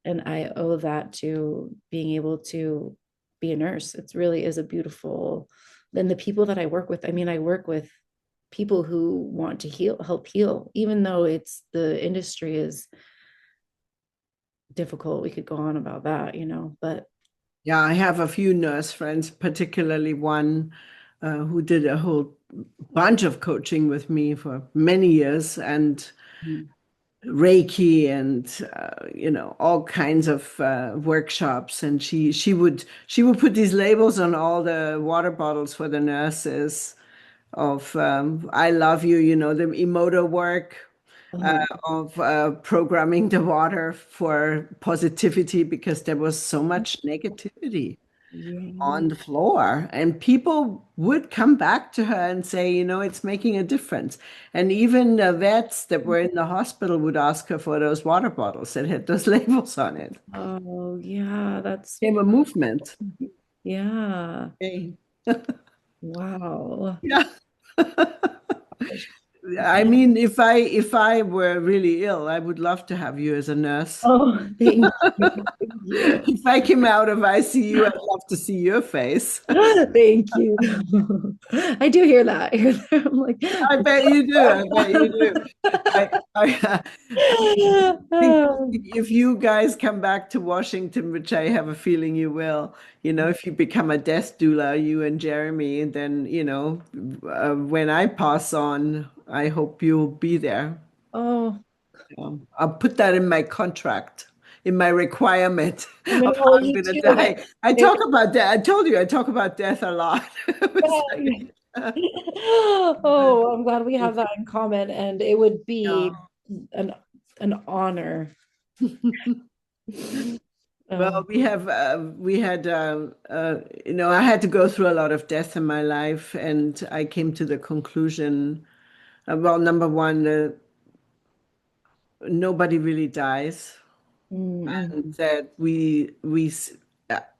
Speaker 2: I owe that to being able to be a nurse. It really is a beautiful, and the people that I work with, I mean, I work with people who want to help heal, even though it's the industry is difficult. We could go on about that, you know, but
Speaker 1: Yeah, I have a few nurse friends, particularly one who did a whole bunch of coaching with me for many years and
Speaker 2: mm,
Speaker 1: Reiki and all kinds of workshops. And she would put these labels on all the water bottles for the nurses of I love you, the emoto work
Speaker 2: oh,
Speaker 1: of programming the water for positivity because there was so much negativity
Speaker 2: yeah.
Speaker 1: on the floor. And people would come back to her and say, it's making a difference. And even the vets that were in the hospital would ask her for those water bottles that had those labels on it.
Speaker 2: Oh, yeah, that's,
Speaker 1: Became a movement.
Speaker 2: yeah.
Speaker 1: Okay.
Speaker 2: Wow.
Speaker 1: Yeah. I mean, if I were really ill, I would love to have you as a nurse.
Speaker 2: Oh, thank you. Thank you.
Speaker 1: If I came out of ICU, I'd love to see your face.
Speaker 2: Thank you. I do hear that. I hear that. I'm like,
Speaker 1: I bet you do. I bet you do. I think if you guys come back to Washington, which I have a feeling you will, if you become a death doula, you and Jeremy, then, when I pass on, I hope you'll be there.
Speaker 2: oh,
Speaker 1: I'll put that in my contract, in my requirement
Speaker 2: I mean,
Speaker 1: of how
Speaker 2: well,
Speaker 1: I'm
Speaker 2: you
Speaker 1: going to
Speaker 2: too.
Speaker 1: die. I talk about that. I told you I talk about death a lot. It's
Speaker 2: Yeah.
Speaker 1: like,
Speaker 2: Oh, I'm glad we have that in common, and it would be
Speaker 1: yeah.
Speaker 2: an an honor.
Speaker 1: Well,
Speaker 2: Oh,
Speaker 1: I had to go through a lot of death in my life, and I came to the conclusion, well, number one, nobody really dies, and
Speaker 2: mm,
Speaker 1: that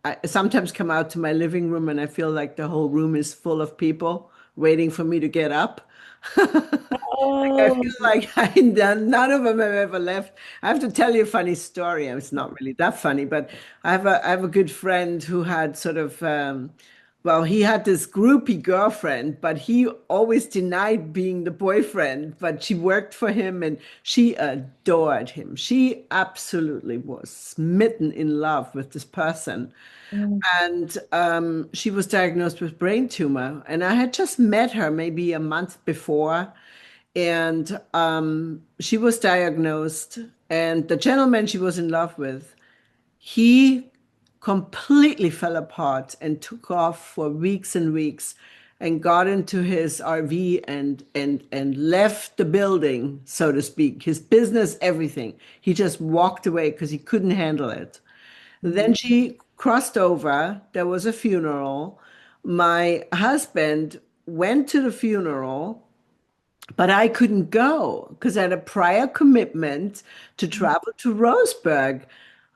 Speaker 1: I sometimes come out to my living room and I feel like the whole room is full of people waiting for me to get up. I
Speaker 2: oh,
Speaker 1: feel like none of them have ever left. I have to tell you a funny story. It's not really that funny, but I have a good friend who had sort of well, he had this groupie girlfriend, but he always denied being the boyfriend. But she worked for him and she adored him. She absolutely was smitten in love with this person.
Speaker 2: Mm,
Speaker 1: And she was diagnosed with brain tumor. And I had just met her maybe a month before. And she was diagnosed. And the gentleman she was in love with, he completely fell apart and took off for weeks and weeks and got into his RV and left the building, so to speak, his business, everything. He just walked away because he couldn't handle it.
Speaker 2: mm,
Speaker 1: Then she crossed over. There was a funeral. My husband went to the funeral, but I couldn't go because I had a prior commitment to travel to Roseburg.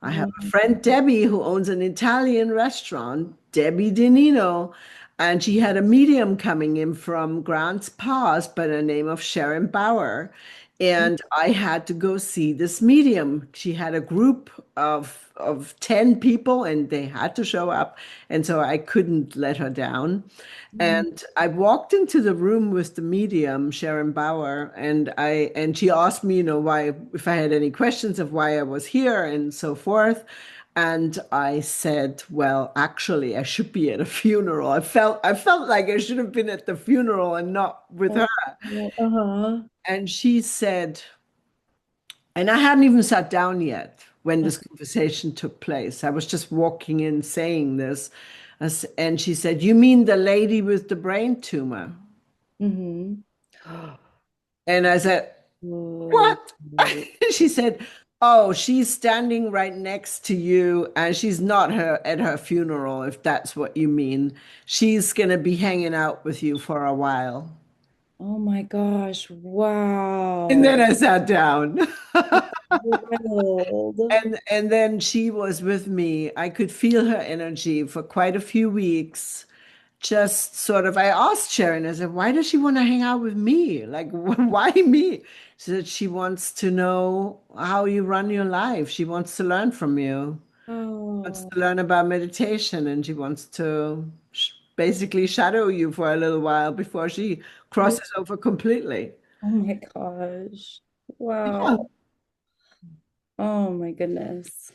Speaker 1: I have a
Speaker 2: mm,
Speaker 1: friend, Debbie, who owns an Italian restaurant, Debbie Dinino, and she had a medium coming in from Grants Pass by the name of Sharon Bauer.
Speaker 2: mm,
Speaker 1: And I had to go see this medium. She had a group of 10 people and they had to show up. And so I couldn't let her down.
Speaker 2: mm,
Speaker 1: And I walked into the room with the medium, Sharon Bauer, and she asked me, why, if I had any questions of why I was here and so forth. And I said, well, actually, I should be at a funeral. I felt like I should have been at the funeral and not with her.
Speaker 2: uh-huh.
Speaker 1: And she said, and I hadn't even sat down yet when this conversation took place. I was just walking in saying this. And she said, you mean the lady with the brain tumor?
Speaker 2: Mm-hmm.
Speaker 1: And I said,
Speaker 2: Oh,
Speaker 1: what? She said, oh, she's standing right next to you and she's not her at her funeral, if that's what you mean. She's going to be hanging out with you for a while.
Speaker 2: oh my gosh.
Speaker 1: And
Speaker 2: Wow.
Speaker 1: then I sat down.
Speaker 2: Wild.
Speaker 1: And then she was with me. I could feel her energy for quite a few weeks. Just sort of, I asked Sharon, I said, why does she want to hang out with me? Like, why me? She said she wants to know how you run your life. She wants to learn from you, wants
Speaker 2: Oh,
Speaker 1: to learn about meditation, and she wants to basically shadow you for a little while before she crosses over completely.
Speaker 2: oh my gosh.
Speaker 1: Yeah.
Speaker 2: Wow. Oh my goodness.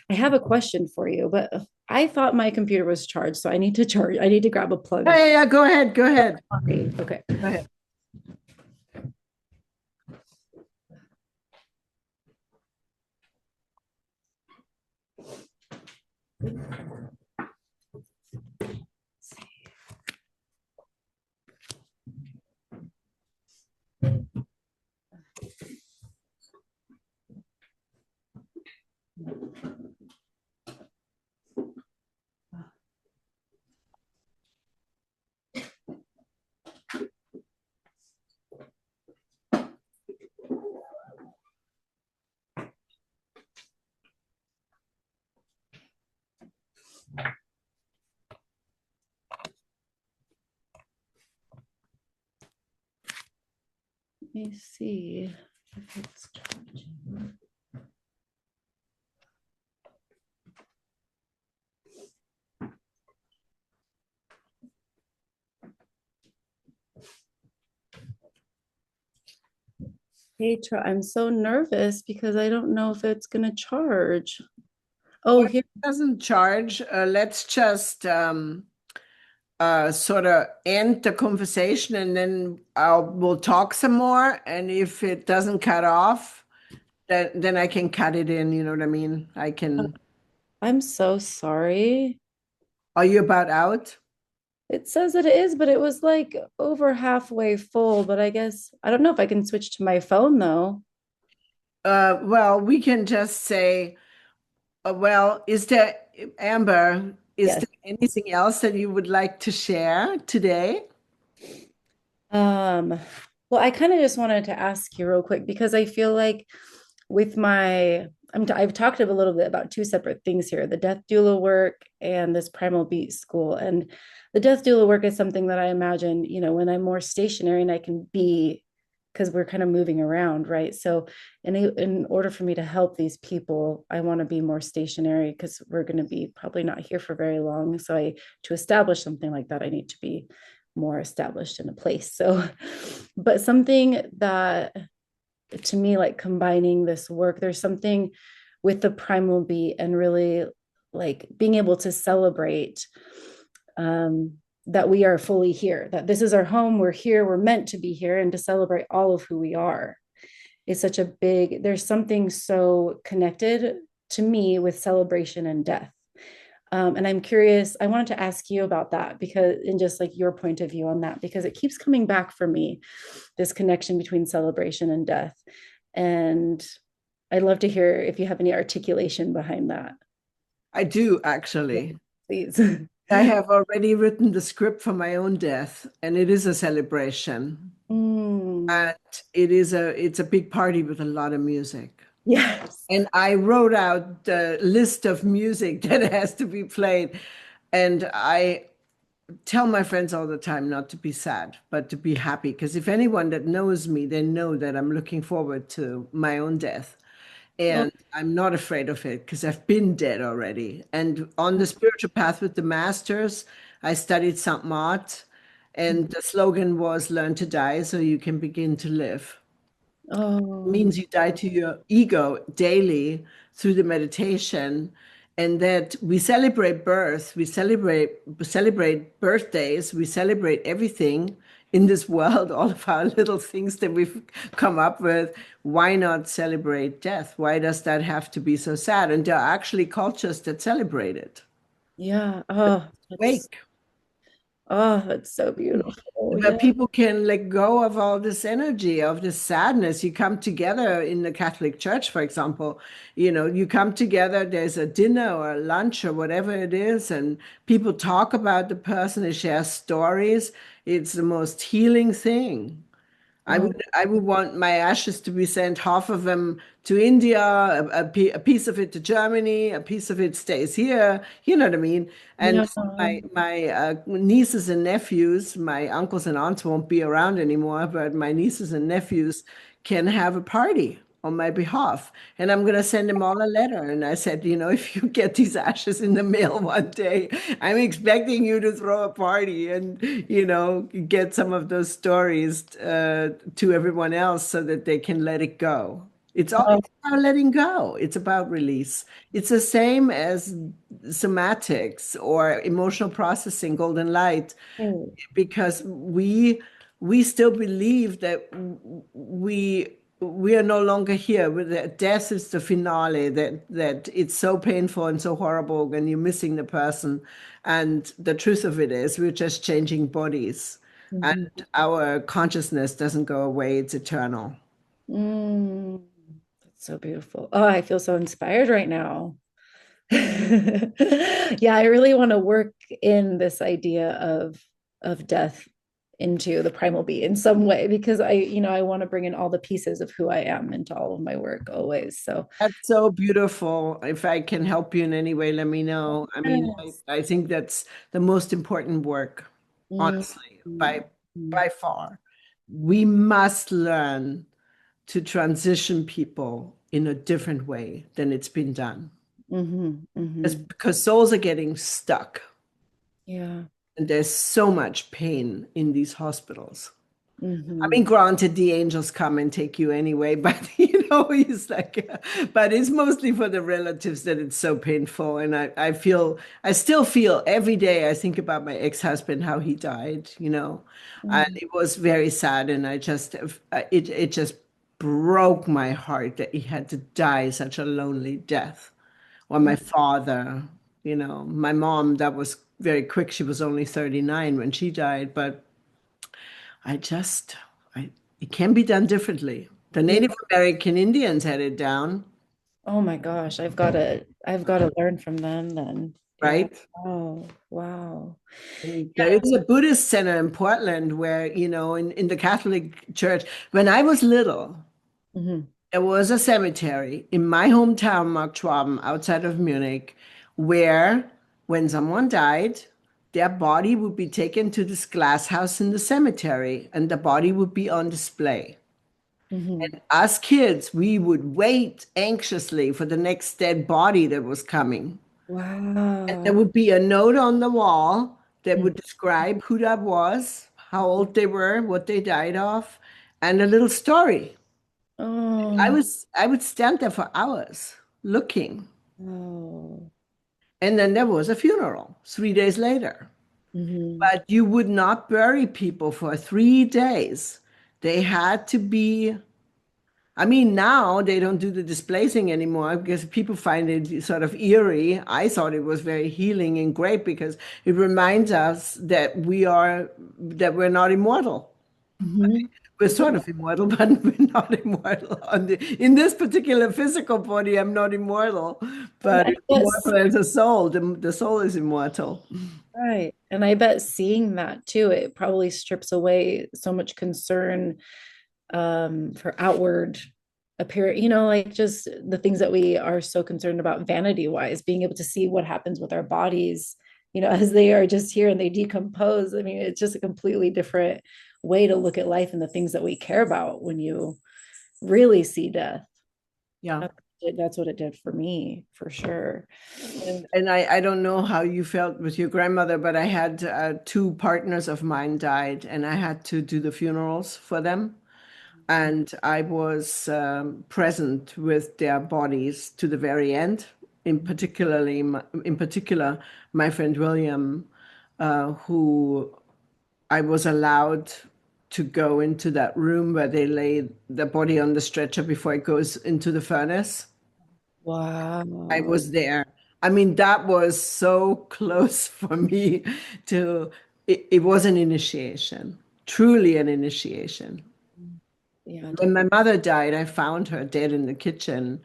Speaker 2: I have a question for you, but I thought my computer was charged, so I need to charge. I need to grab a plug.
Speaker 1: Yeah, yeah, yeah. Go ahead. Go ahead.
Speaker 2: Okay. Okay.
Speaker 1: Go ahead.
Speaker 2: Let me see if it's charging. Petra, I'm so nervous because I don't know if it's going to charge. Oh,
Speaker 1: Well,
Speaker 2: here.
Speaker 1: it doesn't charge. Let's just sort of end the conversation and then we'll talk some more. And if it doesn't cut off, then I can cut it in. You know what I mean? I can.
Speaker 2: I'm so sorry.
Speaker 1: Are you about out?
Speaker 2: It says that it is, but it was like over halfway full. But I guess I don't know if I can switch to my phone though.
Speaker 1: Well, we can just say, well, is there, Amber, is
Speaker 2: Yes.
Speaker 1: there anything else that you would like to share today?
Speaker 2: Um, well, I kind of just wanted to ask you real quick because I feel like with my I've talked a little bit about two separate things here, the death doula work and this Primal Beat School. And the death doula work is something that I imagine, when I'm more stationary and I can be because we're kind of moving around, right? So in order for me to help these people, I want to be more stationary because we're going to be probably not here for very long. So to establish something like that, I need to be more established in a place. So, but something that to me, like combining this work, there's something with the primal beat and really like being able to celebrate that we are fully here, that this is our home, we're here, we're meant to be here, and to celebrate all of who we are is such a big, there's something so connected to me with celebration and death. And I'm curious, I wanted to ask you about that because, in just like your point of view on that, because it keeps coming back for me, this connection between celebration and death. And I'd love to hear if you have any articulation behind that.
Speaker 1: I do actually.
Speaker 2: Please.
Speaker 1: I have already written the script for my own death, and it is a celebration.
Speaker 2: Mm,
Speaker 1: And it's a big party with a lot of music.
Speaker 2: yes.
Speaker 1: And I wrote out the list of music that has to be played. And I tell my friends all the time not to be sad, but to be happy. Because if anyone that knows me, they know that I'm looking forward to my own death.
Speaker 2: Oh,
Speaker 1: And I'm not afraid of it because I've been dead already. And on the spiritual path with the masters, I studied Saint and the slogan was learn to die so you can begin to live.
Speaker 2: oh,
Speaker 1: Means you die to your ego daily through the meditation, and that we celebrate birth, we celebrate birthdays, we celebrate everything in this world, all of our little things that we've come up with. Why not celebrate death? Why does that have to be so sad? And there are actually cultures that celebrate it.
Speaker 2: yeah.
Speaker 1: Wake.
Speaker 2: That's so beautiful.
Speaker 1: Where
Speaker 2: Yeah.
Speaker 1: people can let go of all this energy, of this sadness. You come together in the Catholic Church, for example, you come together, there's a dinner or a lunch or whatever it is, and people talk about the person, they share stories. It's the most healing thing. I
Speaker 2: Oh,
Speaker 1: would I would want my ashes to be sent, half of them to India, a piece of it to Germany, a piece of it stays here. You know what I mean?
Speaker 2: yeah.
Speaker 1: And my nieces and nephews, my uncles and aunts won't be around anymore, but my nieces and nephews can have a party on my behalf. And I'm going to send them all a letter. And I said, if you get these ashes in the mail one day, I'm expecting you to throw a party and, get some of those stories to everyone else so that they can let it go.
Speaker 2: Oh,
Speaker 1: It's about letting go. It's about release. It's the same as somatics or emotional processing, golden light,
Speaker 2: oh,
Speaker 1: because we still believe that we are no longer here. That death is the finale. That it's so painful and so horrible when you're missing the person, and the truth of it is we're just changing bodies, and
Speaker 2: mhm.
Speaker 1: our consciousness doesn't go away. It's eternal.
Speaker 2: Mm, that's so beautiful. Oh, I feel so inspired right now. Yeah, I really want to work in this idea of death into the primal being in some way because I want to bring in all the pieces of who I am into all of my work always. So
Speaker 1: That's so beautiful. If I can help you in any way, let me know. I mean, I,
Speaker 2: yes.
Speaker 1: I think that's the most important work,
Speaker 2: Mm,
Speaker 1: honestly,
Speaker 2: mm,
Speaker 1: by far. We must learn to transition people in a different way than it's been done.
Speaker 2: mhm,
Speaker 1: It's
Speaker 2: mhm.
Speaker 1: because souls are getting stuck,
Speaker 2: Yeah.
Speaker 1: and there's so much pain in these hospitals. I mean,
Speaker 2: Mhm,
Speaker 1: granted, the angels come and take you anyway, but he's like, but it's mostly for the relatives that it's so painful. And I still feel every day I think about my ex-husband, how he died, and
Speaker 2: mhm,
Speaker 1: it was very sad. And it just broke my heart that he had to die such a lonely death. Or my father, my mom, that was very quick. She was only 39 when she died, but I just, it can be done differently. The
Speaker 2: yeah.
Speaker 1: Native American Indians had it down,
Speaker 2: Oh my gosh, I've got to learn from them then. Yeah.
Speaker 1: right?
Speaker 2: Oh, wow.
Speaker 1: And there is a Buddhist center in Portland where, in the Catholic Church, when I was little,
Speaker 2: Mhm.
Speaker 1: there was a cemetery in my hometown, Mark Schwaben, outside of Munich, where when someone died, their body would be taken to this glass house in the cemetery and the body would be on display.
Speaker 2: Hmm.
Speaker 1: Us kids, we would wait anxiously for the next dead body that was coming. And there
Speaker 2: Wow.
Speaker 1: would be a note on the wall that
Speaker 2: Mm.
Speaker 1: would describe who that was, how old they were, what they died of, and a little story.
Speaker 2: Oh,
Speaker 1: I would stand there for hours looking.
Speaker 2: oh.
Speaker 1: And then there was a funeral 3 days later.
Speaker 2: Hmm.
Speaker 1: But you would not bury people for 3 days. They had to be, I mean, now they don't do the displacing anymore because people find it sort of eerie. I thought it was very healing and great because it reminds us that that we're not immortal.
Speaker 2: Hmm.
Speaker 1: We're sort of immortal, but we're not immortal. In this particular physical body, I'm not immortal,
Speaker 2: And
Speaker 1: but
Speaker 2: I
Speaker 1: I'm
Speaker 2: guess
Speaker 1: immortal as a soul. The soul is immortal.
Speaker 2: right. And I bet seeing that too, it probably strips away so much concern for outward appear, like just the things that we are so concerned about vanity wise, being able to see what happens with our bodies, as they are just here and they decompose. I mean, it's just a completely different way to look at life and the things that we care about when you really see death.
Speaker 1: Yeah.
Speaker 2: That's what it did for me, for sure.
Speaker 1: And I don't know how you felt with your grandmother, but I had two partners of mine died, and I had to do the funerals for them. And I was present with their bodies to the very end. In particular, my friend William, who I was allowed to go into that room where they lay the body on the stretcher before it goes into the furnace. I
Speaker 2: Wow.
Speaker 1: was there. I mean, that was so close for me to, it was an initiation, truly an initiation.
Speaker 2: Yeah,
Speaker 1: When my mother died, I found her dead in the kitchen,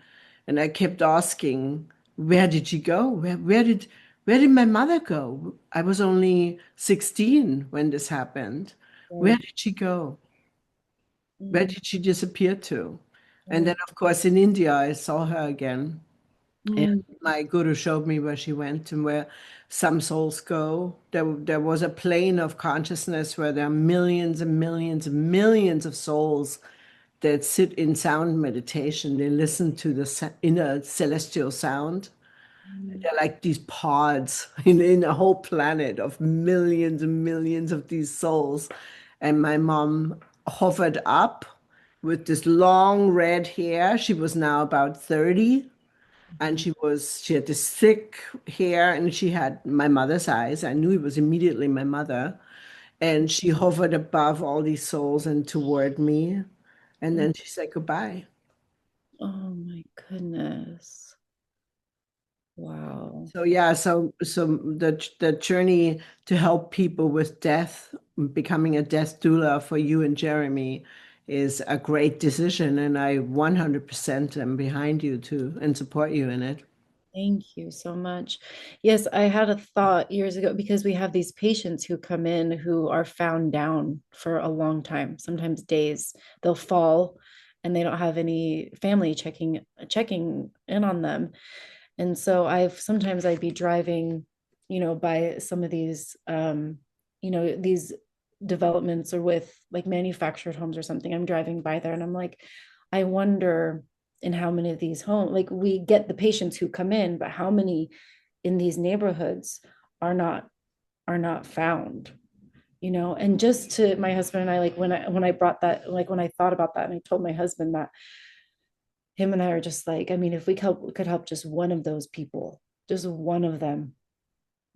Speaker 1: and I kept asking, where did she go? Where did my mother go? I was only 16 when this happened. Where
Speaker 2: right.
Speaker 1: did she go? Where
Speaker 2: Mm,
Speaker 1: did she disappear to? And then,
Speaker 2: right.
Speaker 1: of course, in India, I saw her again. And
Speaker 2: Mm,
Speaker 1: my guru showed me where she went and where some souls go. There was a plane of consciousness where there are millions and millions and millions of souls that sit in sound meditation. They listen to the inner celestial sound.
Speaker 2: mm,
Speaker 1: They're like these pods in a whole planet of millions and millions of these souls. And my mom hovered up with this long red hair. She was now about 30, and she had this thick hair, and she had my mother's eyes. I knew it was immediately my mother. And she hovered above all these souls and toward me. And
Speaker 2: mm.
Speaker 1: then she said goodbye.
Speaker 2: Oh my goodness. Wow.
Speaker 1: So yeah, so the journey to help people with death, becoming a death doula for you and Jeremy is a great decision, and I 100% am behind you too and support you in it.
Speaker 2: Thank you so much. Yes, I had a thought years ago because we have these patients who come in who are found down for a long time, sometimes days. They'll fall and they don't have any family checking in on them. And so I'd be driving, by some of these these developments or with like manufactured homes or something. I'm driving by there and I'm like, I wonder in how many of these homes, like we get the patients who come in, but how many in these neighborhoods are not found, and just to my husband and I, like when I brought that, like when I thought about that and I told my husband that, him and I are just like, I mean, if we could help just one of those people, just one of them,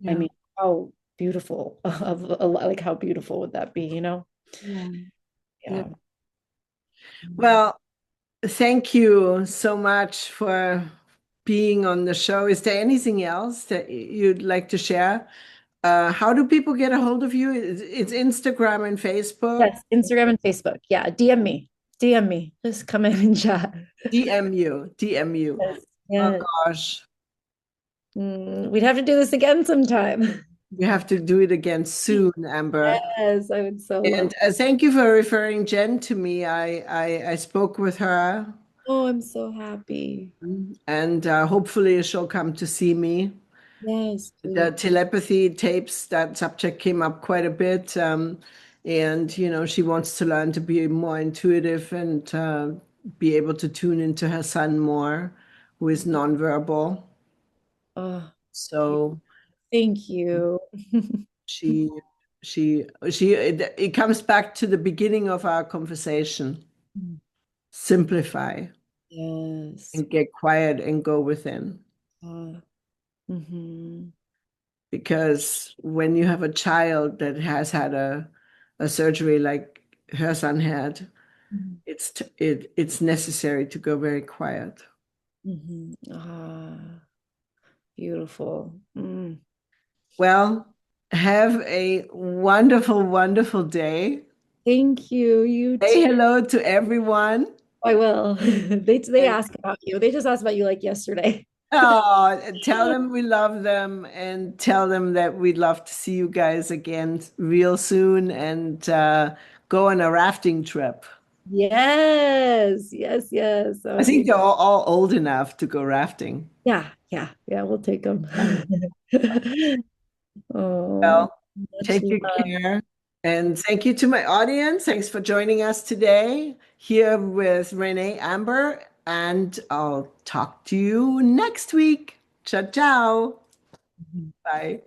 Speaker 2: I
Speaker 1: Yeah.
Speaker 2: mean, how beautiful like how beautiful would that be?
Speaker 1: Yeah. Yeah.
Speaker 2: Yeah.
Speaker 1: Well, thank you so much for being on the show. Is there anything else that you'd like to share? How do people get a hold of you? It's Instagram and Facebook.
Speaker 2: Yes, Instagram and Facebook. Yeah, DM me, just come in and chat.
Speaker 1: DM you, DM you.
Speaker 2: Yes.
Speaker 1: Oh
Speaker 2: Yeah.
Speaker 1: gosh,
Speaker 2: We'd have to do this again sometime.
Speaker 1: we have to do it again soon, Amber.
Speaker 2: Yes, I would so love.
Speaker 1: And thank you for referring Jen to me. I spoke with her,
Speaker 2: Oh, I'm so happy.
Speaker 1: and hopefully she'll come to see me.
Speaker 2: Yes,
Speaker 1: The
Speaker 2: please.
Speaker 1: telepathy tapes, that subject came up quite a bit. And, she wants to learn to be more intuitive and be able to tune into her son more, who is nonverbal.
Speaker 2: Oh,
Speaker 1: So
Speaker 2: thank you.
Speaker 1: she, it comes back to the beginning of our conversation. Simplify
Speaker 2: Yes.
Speaker 1: and get quiet and go within.
Speaker 2: Mhm.
Speaker 1: Because when you have a child that has had a surgery like her son had,
Speaker 2: Mhm.
Speaker 1: it's necessary to go very quiet.
Speaker 2: Mhm. Ah, beautiful. Mm.
Speaker 1: Well, have a wonderful, wonderful day.
Speaker 2: Thank you. You too.
Speaker 1: Say hello to everyone.
Speaker 2: I will. They
Speaker 1: And
Speaker 2: ask about you. They just asked about you like yesterday.
Speaker 1: tell them we love them and tell them that we'd love to see you guys again real soon and go on a rafting trip.
Speaker 2: Yes, yes, yes. That
Speaker 1: I
Speaker 2: would
Speaker 1: think
Speaker 2: be
Speaker 1: they're all old enough to go rafting.
Speaker 2: yeah, yeah, yeah. We'll take them. Oh,
Speaker 1: Well,
Speaker 2: much
Speaker 1: take good
Speaker 2: love.
Speaker 1: care. And thank you to my audience. Thanks for joining us today here with Renee Amber. And I'll talk to you next week. Ciao, ciao. Bye.